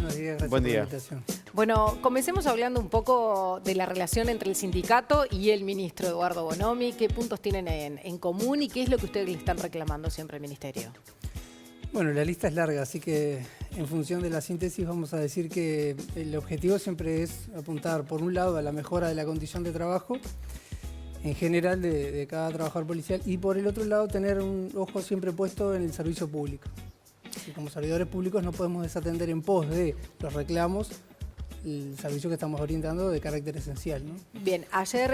Buenos días, gracias Buen por la día. invitación. Bueno, comencemos hablando un poco de la relación entre el sindicato y el ministro Eduardo Bonomi. ¿Qué puntos tienen en común y qué es lo que ustedes le están reclamando siempre al ministerio? Bueno, la lista es larga, así que en función de la síntesis vamos a decir que el objetivo siempre es apuntar, por un lado, a la mejora de la condición de trabajo en general de cada trabajador policial y por el otro lado tener un ojo siempre puesto en el servicio público. Y como servidores públicos no podemos desatender en pos de los reclamos el servicio que estamos brindando de carácter esencial, ¿no? Bien, ayer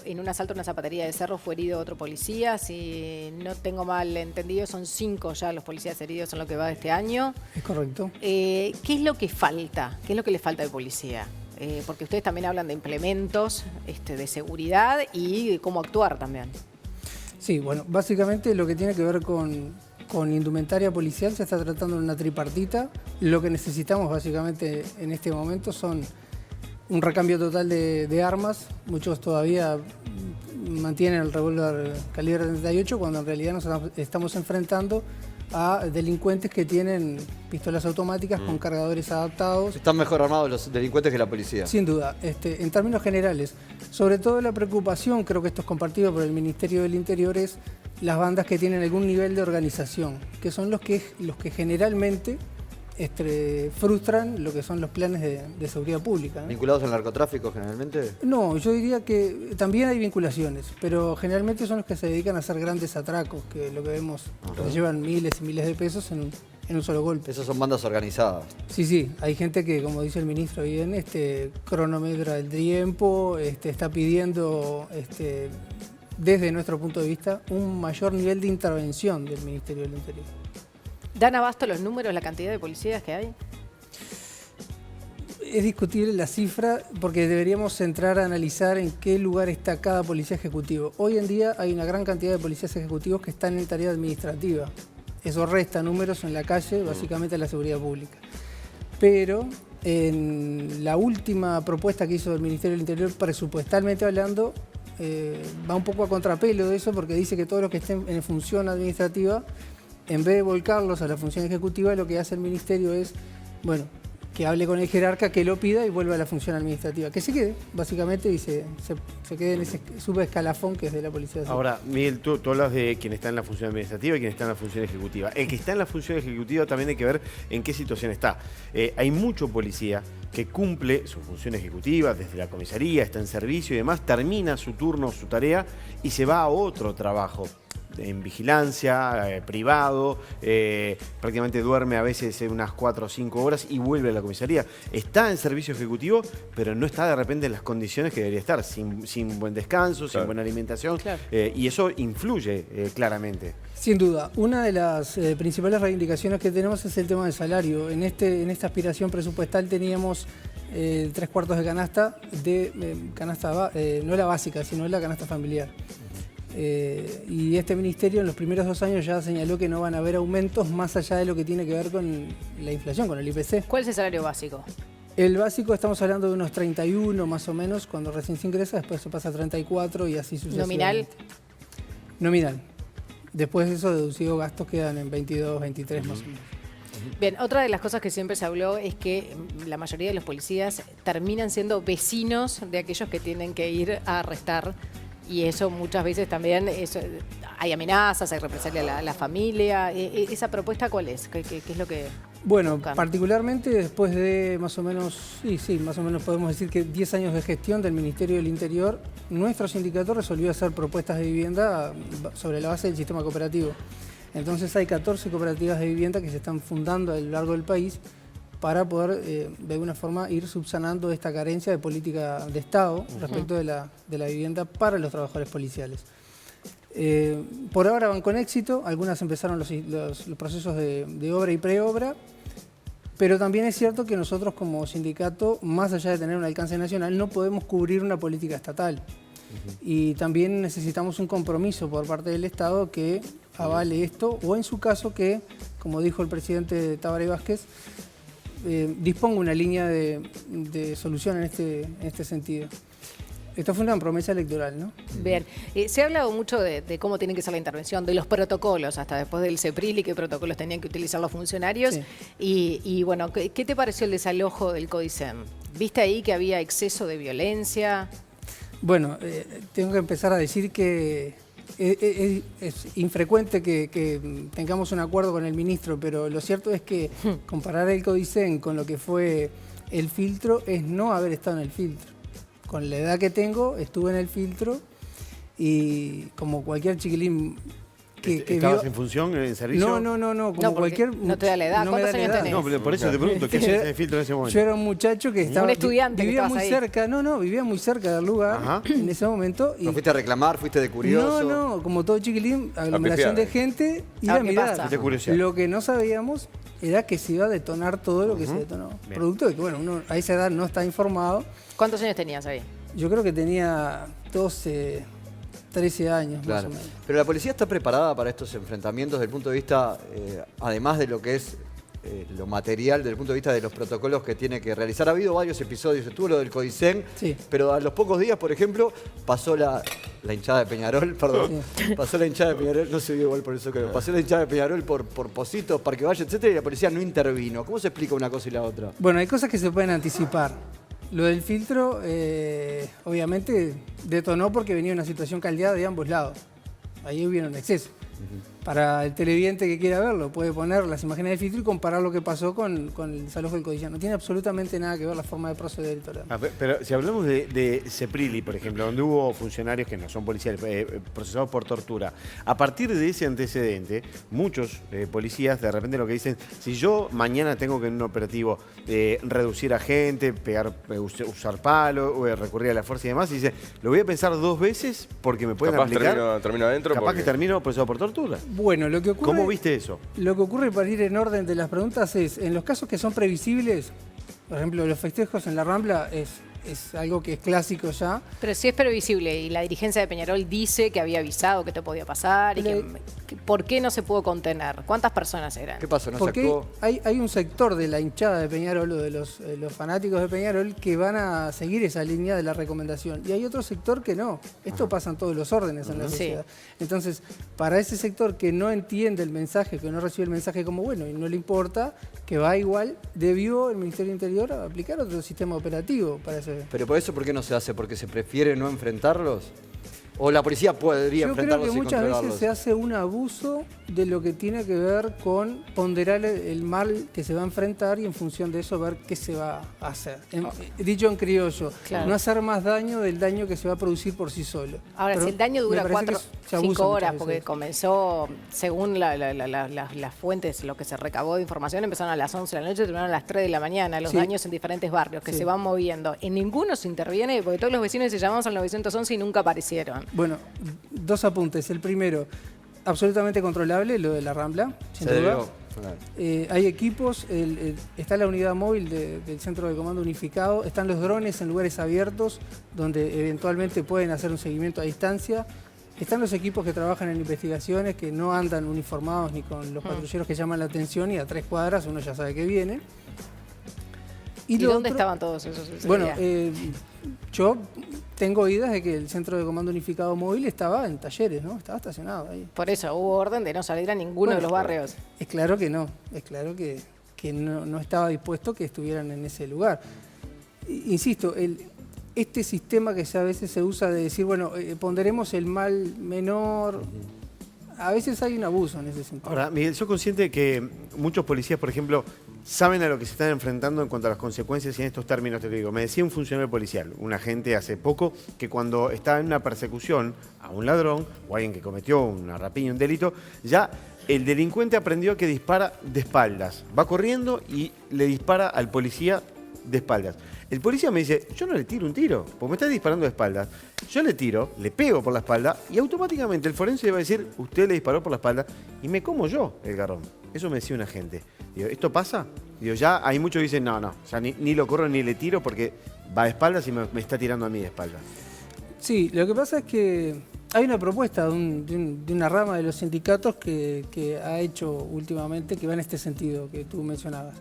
en un asalto a una zapatería de Cerro fue herido otro policía. Si no tengo mal entendido, son 5 ya los policías heridos en lo que va de este año. Es correcto. ¿Qué es lo que falta? ¿Qué es lo que le falta al policía? Porque ustedes también hablan de implementos de seguridad y de cómo actuar también. Sí, bueno, básicamente lo que tiene que ver con indumentaria policial se está tratando en una tripartita. Lo que necesitamos básicamente en este momento son un recambio total de armas. Muchos todavía mantienen el revólver calibre 38 cuando en realidad nos estamos enfrentando a delincuentes que tienen pistolas automáticas con cargadores adaptados. Están mejor armados los delincuentes que la policía. Sin duda, en términos generales, sobre todo la preocupación, creo que esto es compartido por el Ministerio del Interior, es las bandas que tienen algún nivel de organización, que son los que generalmente frustran lo que son los planes de seguridad pública, ¿no? ¿Vinculados al narcotráfico generalmente? No, yo diría que también hay vinculaciones, pero generalmente son los que se dedican a hacer grandes atracos, que lo que vemos, que llevan miles y miles de pesos en un solo golpe. Esas son bandas organizadas. Sí, hay gente que, como dice el ministro bien, cronometra el tiempo, está pidiendo, desde nuestro punto de vista, un mayor nivel de intervención del Ministerio del Interior. ¿Dan abasto los números, la cantidad de policías que hay? Es discutible la cifra porque deberíamos entrar a analizar en qué lugar está cada policía ejecutivo. Hoy en día hay una gran cantidad de policías ejecutivos que están en tarea administrativa. Eso resta números en la calle, básicamente en la seguridad pública. Pero en la última propuesta que hizo el Ministerio del Interior, presupuestalmente hablando, va un poco a contrapelo de eso porque dice que todos los que estén en función administrativa, en vez de volcarlos a la función ejecutiva, lo que hace el ministerio es, bueno, que hable con el jerarca, que lo pida y vuelva a la función administrativa. Que se quede, básicamente, y se quede en ese subescalafón que es de la policía. Ahora, Miguel, tú hablas de quien está en la función administrativa y quien está en la función ejecutiva. El que está en la función ejecutiva también hay que ver en qué situación está. Hay mucho policía que cumple su función ejecutiva desde la comisaría, está en servicio y demás, termina su turno, su tarea y se va a otro trabajo en vigilancia, privado, prácticamente duerme a veces unas 4 o 5 horas y vuelve a la comisaría. Está en servicio ejecutivo, pero no está de repente en las condiciones que debería estar, sin buen descanso, sin buena alimentación, y eso influye claramente. Sin duda. Una de las principales reivindicaciones que tenemos es el tema del salario. En esta aspiración presupuestal teníamos 3/4 de canasta, no la básica, sino la canasta familiar. Y este ministerio en los primeros 2 años ya señaló que no van a haber aumentos más allá de lo que tiene que ver con la inflación, con el IPC. ¿Cuál es el salario básico? El básico estamos hablando de unos 31 más o menos cuando recién se ingresa, después se pasa a 34 y así sucesivamente. ¿Nominal? Nominal. Después de eso, deducido gastos, quedan en 22, 23 más o menos. Bien, otra de las cosas que siempre se habló es que la mayoría de los policías terminan siendo vecinos de aquellos que tienen que ir a arrestar. Y eso muchas veces también hay amenazas, hay represalia a la familia. ¿Esa propuesta cuál es? ¿Qué es lo que Bueno, buscan? particularmente después de más o menos, más o menos podemos decir que 10 años de gestión del Ministerio del Interior, nuestro sindicato resolvió hacer propuestas de vivienda sobre la base del sistema cooperativo. Entonces hay 14 cooperativas de vivienda que se están fundando a lo largo del país para poder, de alguna forma, ir subsanando esta carencia de política de Estado respecto de la vivienda para los trabajadores policiales. Por ahora van con éxito, algunas empezaron los procesos de obra y preobra, pero también es cierto que nosotros como sindicato, más allá de tener un alcance nacional, no podemos cubrir una política estatal. Y también necesitamos un compromiso por parte del Estado que avale esto, o en su caso que, como dijo el presidente Tabaré Vázquez, disponga una línea de solución en este sentido. Esto fue una promesa electoral, ¿no? Bien, se ha hablado mucho de cómo tiene que ser la intervención, de los protocolos, hasta después del CEPRIL y qué protocolos tenían que utilizar los funcionarios. Sí. Y bueno, ¿qué te pareció el desalojo del CODICEN? ¿Viste ahí que había exceso de violencia? Bueno, tengo que empezar a decir que es infrecuente que tengamos un acuerdo con el ministro, pero lo cierto es que comparar el CODICEN con lo que fue el filtro es no haber estado en el filtro. Con la edad que tengo, estuve en el filtro y como cualquier chiquilín que ¿Estabas vio... en función, en servicio? No, como No, porque cualquier... no te da la edad. no me ¿Cuántos da la años edad. tenés? No, pero por eso te pregunto, ¿qué hacías en el filtro en ese momento? Yo era un muchacho que estaba... estudiante que vivía estabas muy ahí. cerca, vivía muy cerca del lugar Ajá. en ese momento. Y ¿No fuiste a reclamar? ¿Fuiste de curioso? no, como todo chiquilín, aglomeración de gente, ir A a ver qué mirar. pasa. De curiosidad. Lo que no sabíamos era que se iba a detonar todo lo que se detonó. Bien. Producto de que, bueno, uno a esa edad no está informado. ¿Cuántos años tenías ahí? Yo creo que tenía 12, 13 años Claro. más o menos. Pero la policía está preparada para estos enfrentamientos desde el punto de vista, además de lo que es lo material, desde el punto de vista de los protocolos que tiene que realizar. Ha habido varios episodios, estuvo lo del CODICEN, Sí. pero a los pocos días, por ejemplo, pasó la hinchada de Peñarol, perdón, pasó la hinchada de Peñarol, no se vio igual por eso creo, pasó la hinchada de Peñarol por Positos, Parque Valle, etcétera, y la policía no intervino. ¿Cómo se explica una cosa y la otra? Bueno, hay cosas que se pueden anticipar. Lo del filtro, obviamente, detonó porque venía una situación caldeada de ambos lados. Ahí hubieron exceso. Para el televidente que quiera verlo, puede poner las imágenes del filtro y comparar lo que pasó con el desalojo del CODICEN. No tiene absolutamente nada que ver la forma de proceder electoral. Pero si hablamos de CEPRILI, por ejemplo, donde hubo funcionarios que no son policías procesados por tortura, a partir de ese antecedente, muchos policías de repente lo que dicen, si yo mañana tengo que en un operativo reducir a gente, usar palo, recurrir a la fuerza y demás, y dice, lo voy a pensar 2 veces porque me pueden Capaz aplicar. termino adentro. Capaz porque- que termino procesado por tortura. Bueno, lo que ocurre... ¿Cómo viste eso? Lo que ocurre, para ir en orden de las preguntas, es, en los casos que son previsibles, por ejemplo, los festejos en la Rambla es algo que es clásico ya. Pero si es previsible y la dirigencia de Peñarol dice que había avisado que esto podía pasar y Pero- que ¿por qué no se pudo contener? ¿Cuántas personas eran? ¿Qué pasó? ¿No se Porque actuó? hay un sector de la hinchada de Peñarol o de los fanáticos de Peñarol que van a seguir esa línea de la recomendación. Y hay otro sector que no. Esto pasa en todos los órdenes en la Sí. sociedad. Entonces, para ese sector que no entiende el mensaje, que no recibe el mensaje como bueno y no le importa, que va igual, debió el Ministerio del Interior aplicar otro sistema operativo para ese. Pero por eso, ¿por qué no se hace? ¿Porque se prefiere no enfrentarlos? ¿O la policía podría Yo creo enfrentarlos que y muchas veces controlarlos? se hace un abuso de lo que tiene que ver con ponderar el mal que se va a enfrentar y en función de eso ver qué se va a hacer. Dicho en criollo, Claro. no hacer más daño del daño que se va a producir por sí solo. Ahora, Pero si el daño me dura parece 4 que se abusa 5 horas, muchas porque veces. comenzó, según las fuentes, lo que se recabó de información, empezaron a las 11 de la noche y terminaron a las 3 de la mañana, los Sí. daños en diferentes barrios que Sí. se van moviendo. En ninguno se interviene porque todos los vecinos se llamaban al 911 y nunca aparecieron. Bueno, 2 apuntes. El primero, absolutamente controlable, lo de la Rambla, sin Se duda. debió. Claro. Hay equipos, está la unidad móvil del Centro de Comando Unificado, están los drones en lugares abiertos donde eventualmente pueden hacer un seguimiento a distancia. Están los equipos que trabajan en investigaciones que no andan uniformados ni con los patrulleros que llaman la atención y a 3 cuadras uno ya sabe que viene. ¿Y lo dónde otro- estaban todos esos? ese Bueno, día? yo tengo oídas de que el Centro de Comando Unificado Móvil estaba en Talleres, ¿no? Estaba estacionado ahí. Por eso hubo orden de no salir a ninguno de Bueno, los barrios. Es claro que no, es claro que no estaba dispuesto que estuvieran en ese lugar. Insisto, este sistema que a veces se usa de decir, bueno, ponderemos el mal menor, a veces hay un abuso en ese sentido. Ahora, Miguel, soy consciente de que muchos policías, por ejemplo, saben a lo que se están enfrentando en cuanto a las consecuencias y en estos términos te lo digo. Me decía un funcionario policial, un agente hace poco, que cuando está en una persecución a un ladrón o alguien que cometió una rapiña, un delito, ya el delincuente aprendió que dispara de espaldas. Va corriendo y le dispara al policía de espaldas. El policía me dice, yo no le tiro un tiro, porque me está disparando de espaldas. Yo le tiro, le pego por la espalda y automáticamente el forense le va a decir, usted le disparó por la espalda y me como yo el garrón. Eso me decía un agente. Digo, ¿esto pasa? Digo, ya hay muchos que dicen, no, ya ni lo corro ni le tiro porque va de espaldas y me está tirando a mí de espaldas. Sí, lo que pasa es que hay una propuesta de una rama de los sindicatos que ha hecho últimamente que va en este sentido que tú mencionabas.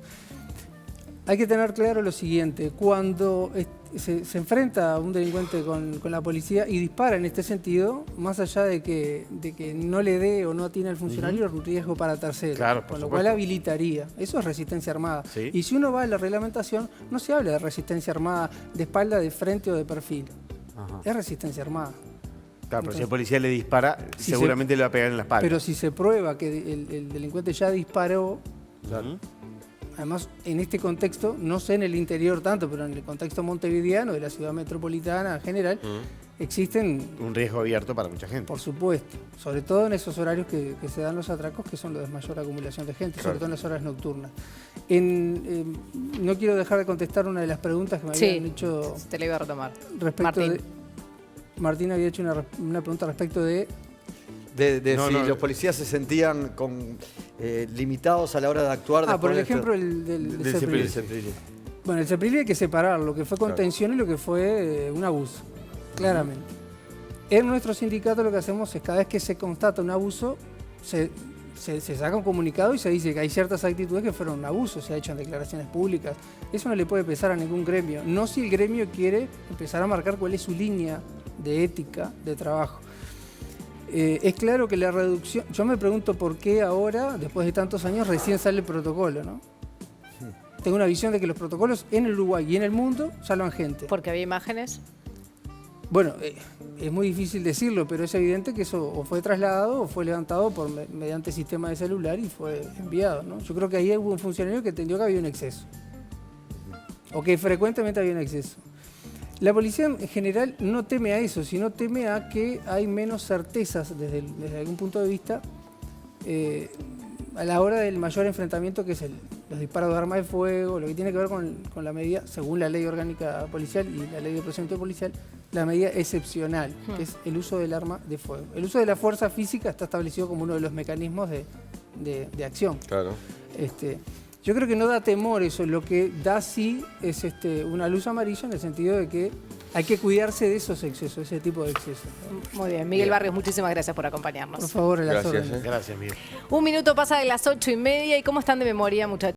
Hay que tener claro lo siguiente, cuando se enfrenta a un delincuente con la policía y dispara en este sentido, más allá de que no le dé o no atiene al funcionario, es un riesgo para terceros, Claro, por con lo supuesto. cual habilitaría. Eso es resistencia armada. Sí. Y si uno va a la reglamentación, no se habla de resistencia armada de espalda, de frente o de perfil. Ajá. Es resistencia armada. Claro, pero si el policía le dispara, Si seguramente le va a pegar en la espalda. Pero si se prueba que el delincuente ya disparó, Ujú. además en este contexto, no sé en el interior tanto, pero en el contexto montevideano, de la ciudad metropolitana en general, existen, Un riesgo abierto para mucha gente. por supuesto, sobre todo en esos horarios que se dan los atracos, que son los de mayor acumulación de gente, sobre todo en las horas nocturnas. No quiero dejar de contestar una de las preguntas que me habían hecho te lo iba a retomar. respecto Martín. de... Martín había hecho una pregunta respecto de... No, si no. los policías se sentían limitados a la hora de actuar. por el después de ejemplo esto. del del Ceprilli. Ceprilli. Bueno, el Ceprilli hay que separar lo que fue contención y lo que fue un abuso, claramente. En nuestro sindicato lo que hacemos es cada vez que se constata un abuso, se saca un comunicado y se dice que hay ciertas actitudes que fueron un abuso, se ha hecho en declaraciones públicas. Eso no le puede pesar a ningún gremio, no si el gremio quiere empezar a marcar cuál es su línea de ética, de trabajo. Es claro que la reducción, yo me pregunto por qué ahora, después de tantos años, recién sale el protocolo, ¿no? Tengo una visión de que los protocolos en el Uruguay y en el mundo salvan gente. Porque había imágenes. Bueno, es muy difícil decirlo, pero es evidente que eso o fue trasladado o fue levantado mediante sistema de celular y fue enviado, ¿no? Yo creo que ahí hubo un funcionario que entendió que había un exceso. O que frecuentemente había un exceso. La policía en general no teme a eso, sino teme a que hay menos certezas desde algún punto de vista a la hora del mayor enfrentamiento, que es los disparos de arma de fuego, lo que tiene que ver con la medida, según la ley orgánica policial y la ley de procedimiento policial, la medida excepcional, que es el uso del arma de fuego. El uso de la fuerza física está establecido como uno de los mecanismos de acción. Claro. Yo creo que no da temor eso, lo que da sí es una luz amarilla en el sentido de que hay que cuidarse de esos excesos, ese tipo de excesos. Muy bien, Miguel Barrios, muchísimas gracias por acompañarnos. Por favor, a las Gracias, órdenes. Gracias, Miguel. Un minuto pasa de las 8:30 y ¿cómo están de memoria, muchachos?